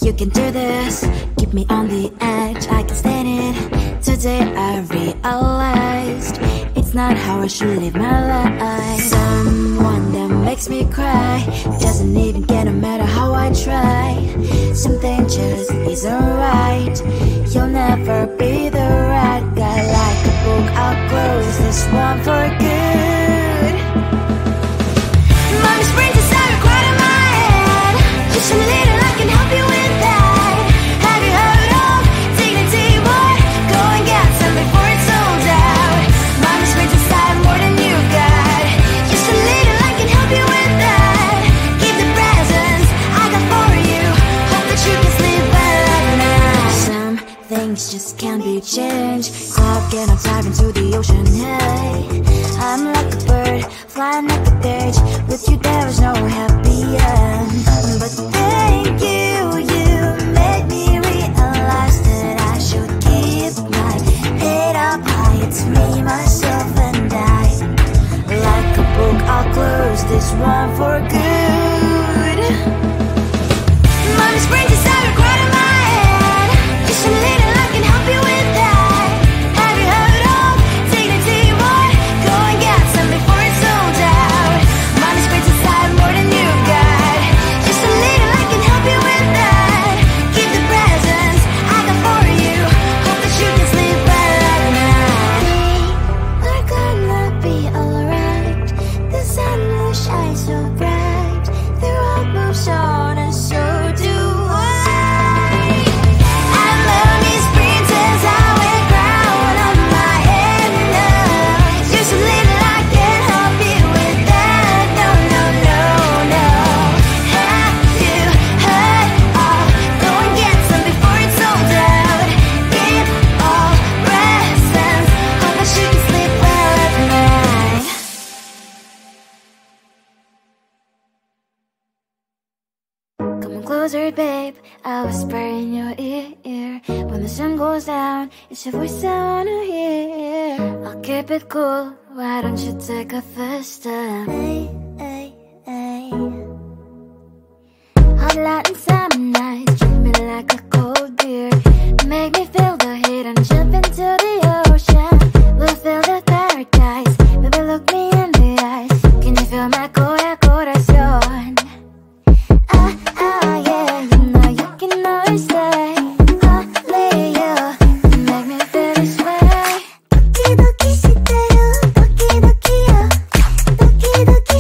You can do this, keep me on the edge, I can stand it. Today I realized it's not how I should live my life. Someone that makes me cry doesn't even get no matter how I try. Something just isn't right. You'll never be the right guy. Like a book, I'll close this one for good. Mommy's brains inside are quite in my head. Just a little, I can help you with that. Have you heard of dignity, boy? Go and get some before it's sold out. Mommy's brains inside more than you got. Just a little, I can help you with that. Keep the presents I got for you. Hope that you can sleep well at night. Some things just can't be changed. Clock and I'm diving to the ocean, hey. I'm like a bird, flying like a cage. With you there is no happy end. But thank you, you made me realize that I should keep my head up high. It's me, myself and I. Like a book, I'll close this one for good. Mommy's brains inside are quite in my head. Just a little, I can help you with that. Have you heard of dignity, boy? Go and get some before it's sold out. Mommy's brains inside more than you got. Just a little, I can help you with that. Keep the presents I got for you. Hope that you can sleep well at night. We're gonna be alright. The sun will shine so bright. The road moves on and so do I. And mommy's princess, I wear crown on my head now. Just a little, I can help you with that. No, no, no, no. Have you heard of? Go and get some before it's sold out. Give all presents. Hope that you can sleep well at night. Come on closer, babe, I'll whisper in your ear. When the sun goes down, it's your voice I wanna hear. I'll keep it cool, why don't you take a first step? Hey, hey, hey. Hot Latin summer nights, treat me like a cold beer. Make me feel the heat and jump into the ocean. We'll feel the paradise, baby look me in the eyes. Can you feel my corazón? Yeah, you know you can always stay. Only you can make me feel this way. 도끼도끼 시대요, 도끼도끼요. 도끼도끼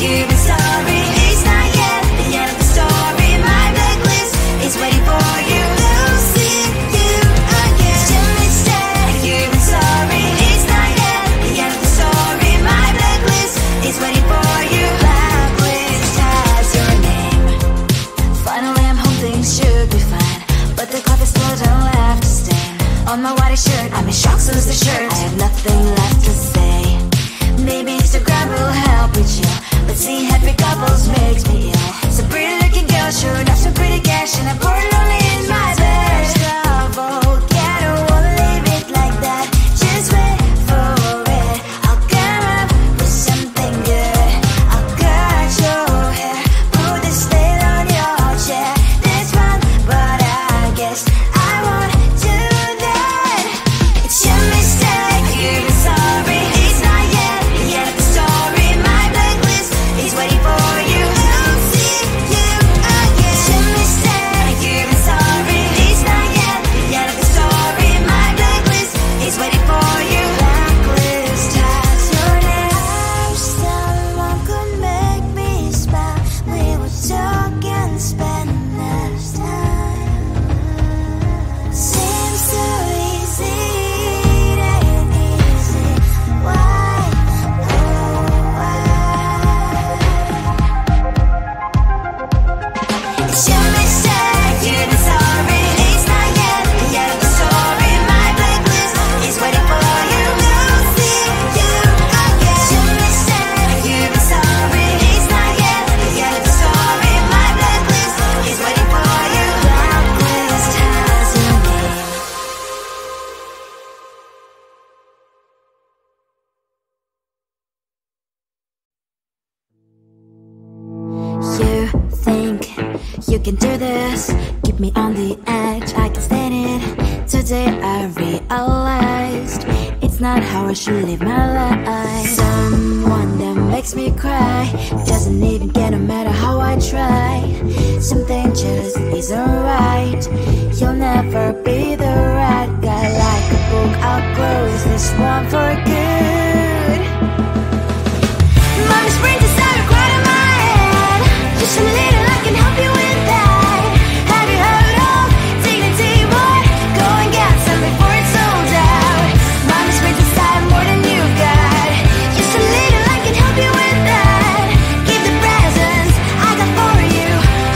you've been sorry. It's not yet the end of the story. My blacklist is waiting for you. I'll see you again. It's your mistake. You've been sorry. It's not yet the end of the story. My blacklist is waiting for you. Blacklist has your name. Finally, I'm home. Things should be fine, but the clock is still don't left to stain on my white shirt. I'm in shock, so is the shirt. I have nothing left to say. Maybe Instagram will help with you, but seeing happy couples makes me ill. Some pretty looking girl showed up some pretty cash, and I'm bored lonely in my bed. Trouble, yeah, I don't wanna leave it like that. Just wait for it. I'll come up with something good. I'll cut your hair, put the stain on your chair. This one, but I guess I won't do that. It's your mistake. You've been sorry. It's not yet the end of the story. My blacklist is waiting for you. I'll see you again. It's your mistake. You've been sorry. It's not yet the end of the story. My blacklist is waiting for you. Blacklist has your name. I wish someone could make me smile. We would talk and spend less time. Seems so easy, it ain't easy. Why? Oh, why? It's your mistake. You've been sorry. It's not yet the end of the story. My blacklist is waiting for you. I'll see you again. It's your mistake. You've been sorry. It's not yet the end of the story. My blacklist is waiting for you. Blacklist has your name. You think you can do this? Keep me on the edge, I can stand it. Today I realized it's not how I should live my life. Someone that makes me cry doesn't even care no matter how I try. Something just isn't right. You'll never be the right guy. Like a book, I'll close this one for good. Mommy's brain decided right in my head. Just a little, I can help you with that. Have you heard of Dignity Boy? Go and get some before it's sold out. Mommy's brain decided more than you've got. Just a little, I can help you with that. Keep the presents I got for you.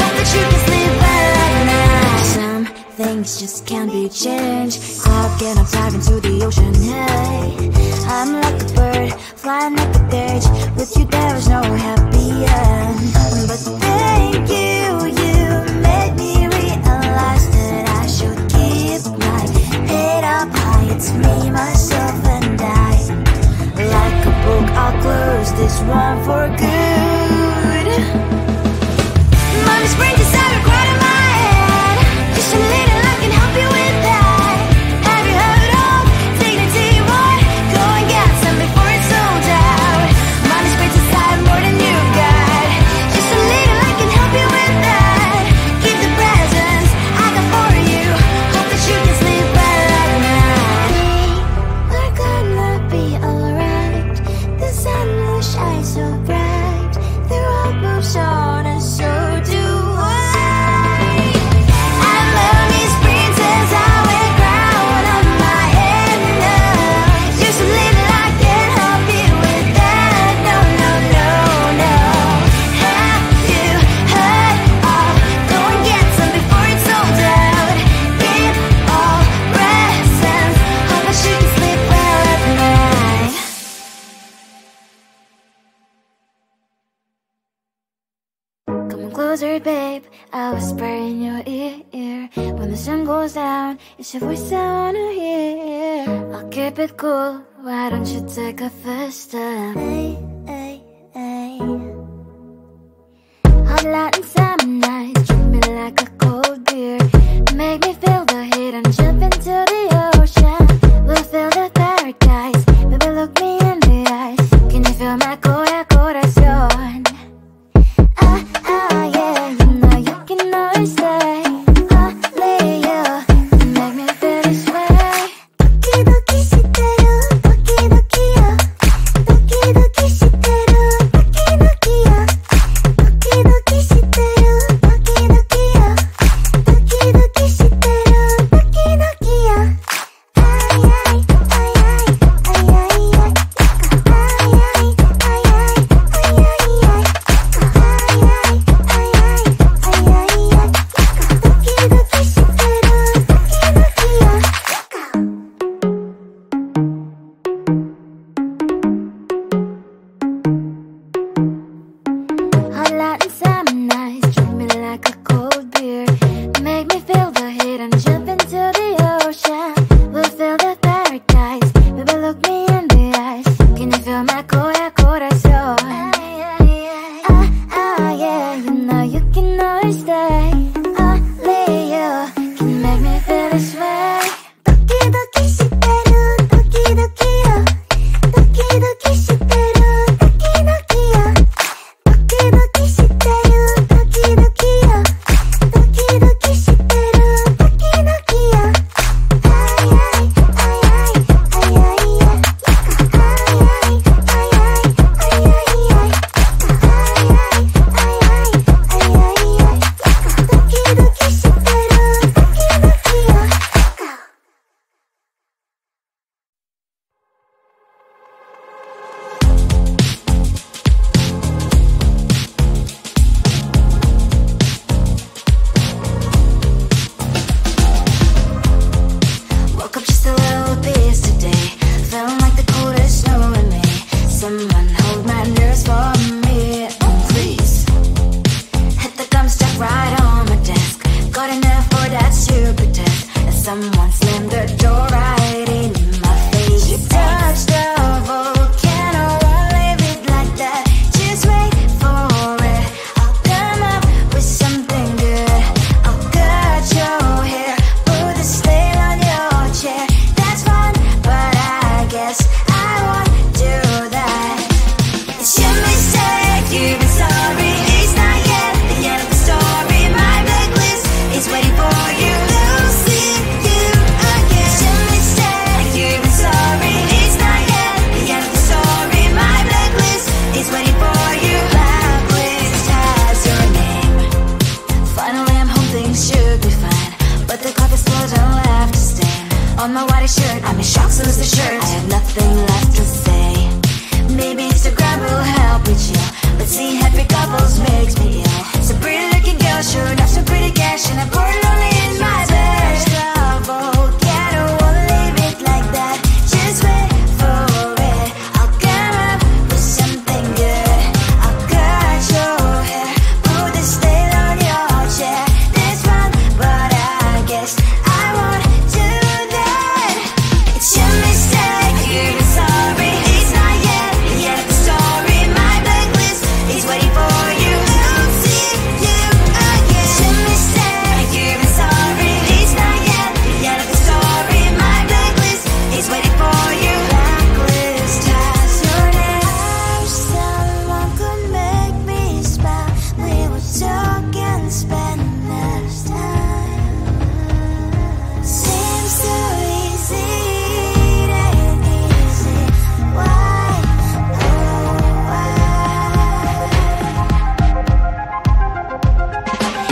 Hope that you can sleep well at night. Some things just can't be changed. Cloud and I'm diving to the ocean. Hey, I'm like a bird flying up a cage. With you there is no happy end. But thank you, you made me realize that I should keep my head up high. It's me, myself and I. Like a book, I'll close this one for good. Mommy's brain decided right in my head. Just a little, I can help you with that. Have you heard of Dignity Boy? Go and get some before it's sold out. Mommy's brain decided more than you've got. Just a little, I can help you with that. Keep the presents I got for you. Hope that you can sleep well at night. We're gonna be alright. The sun will shine so bright. The road moves on and so do I. I love these princess, I wear crown on my head now. Just a little, I can help you with that. No, no, no, no. Have you heard of? Go and get some before it's sold out. Give all presents. Hope that you can sleep well at night. Come on closer, babe, I'll whisper in your ear. When the sun goes down, it's your voice I wanna hear. I'll keep it cool, why don't you take a first step? Hey, hey, hey. Hot Latin summer nights, treat me like a cold beer. Make me feel the heat and jump into the ocean. We'll feel the paradise, baby look me in the eyes. Can you feel my corazón? Yeah, you know you can always stay. Only you make me feel this way. Doki doki shiteru, doki doki yo. Doki doki shiteru. you've been sorry. It's not yet the end of the story. My blacklist is waiting for you. Losing you again. Simply said you've been sorry. It's not yet the end of the story. My blacklist is waiting for you. Blacklist has your name. Finally I'm home, things should be fine, but the carpet still don't left to stain. On my white shirt, I'm in shock, so is the shirt. I have nothing left to say. Maybe Instagram will help with you, but seeing happy couples makes me ill. Some pretty looking girl showing off some pretty cash, and I'm bored lonely in my bed. Trouble, yeah, I don't wanna leave it like that. Just wait for it. I'll come up with something good. I'll cut your hair, put the stain on your chair. This one, but I guess I won't do that. It's your mistake, you've been sorry. It's not yet the end of the story. My blacklist is waiting for you. Losing you again. It's your mistake, you've been sorry. It's not yet the end of the story. My blacklist is waiting for you. Blacklist has your name. I wish someone could make me smile. We would talk and spend less time. Seems so easy, it ain't easy. Why, oh why?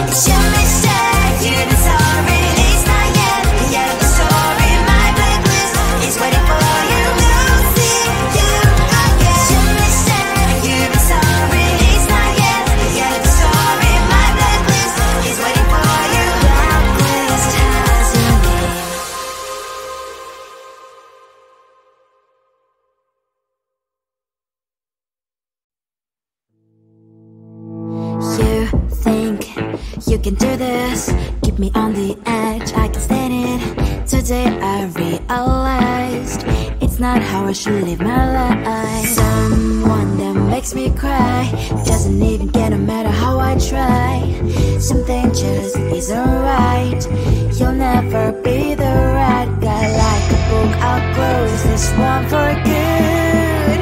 It's your mistake, you've been sorry. It's not yet the end of the story. My blacklist is waiting for you. Losing you again. It's your mistake, you've been sorry. It's not yet the end of the story. My blacklist is waiting for you. Blacklist has your name. You think you can do this, keep me on the edge, I can stand it. Today I realized it's not how I should live my life. Someone that makes me cry doesn't even care no matter how I try. Something just isn't right. You'll never be the right guy. Like a book, I'll close this one for good.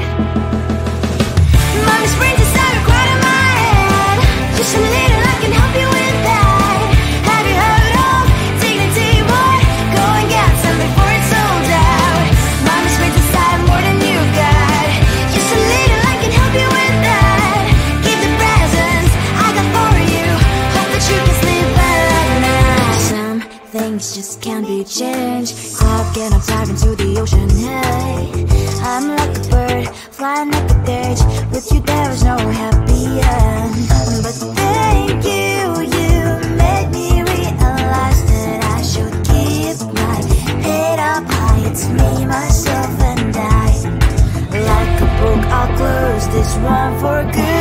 Mommy's brains inside are quite in my head. Just a little, I can help you with that. Have you heard of Dignity Boy? Go and get some before it's sold out. Mommy's brains inside more than you got. Just a little, I can help you with that. Keep the presents I got for you. Hope that you can sleep well at night. Some things just can't be changed. I'll get up, dive into the ocean, hey. I'm like a bird, flying like a cage. With you there is no happy end. But thank you, you made me realize that I should keep my head up high. It's me, myself and I. Like a book, I'll close this one for good.